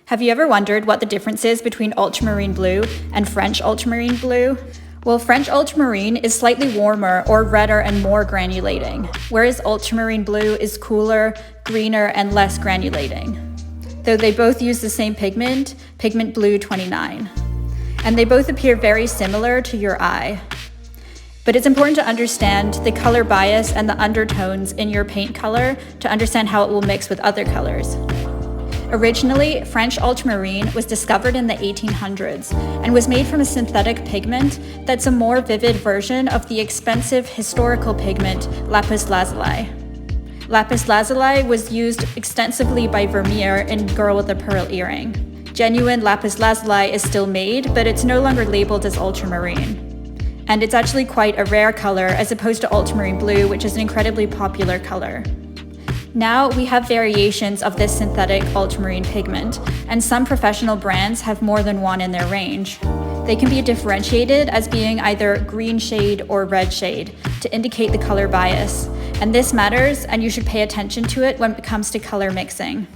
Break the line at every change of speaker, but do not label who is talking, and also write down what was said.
Have you ever wondered what the difference is between ultramarine blue and French ultramarine blue? Well, French ultramarine is slightly warmer or redder and more granulating, whereas ultramarine blue is cooler, greener, and less granulating. Though they both use the same pigment, pigment blue 29. And they both appear very similar to your eye. But it's important to understand the color bias and the undertones in your paint color to understand how it will mix with other colors. Originally, French ultramarine was discovered in the 1800s and was made from a synthetic pigment that's a more vivid version of the expensive historical pigment lapis lazuli. Lapis lazuli was used extensively by Vermeer in Girl with a Pearl Earring. Genuine lapis lazuli is still made, but it's no longer labeled as ultramarine. And it's actually quite a rare color as opposed to ultramarine blue, which is an incredibly popular color. Now we have variations of this synthetic ultramarine pigment, and some professional brands have more than one in their range. They can be differentiated as being either green shade or red shade to indicate the color bias, and this matters and you should pay attention to it when it comes to color mixing.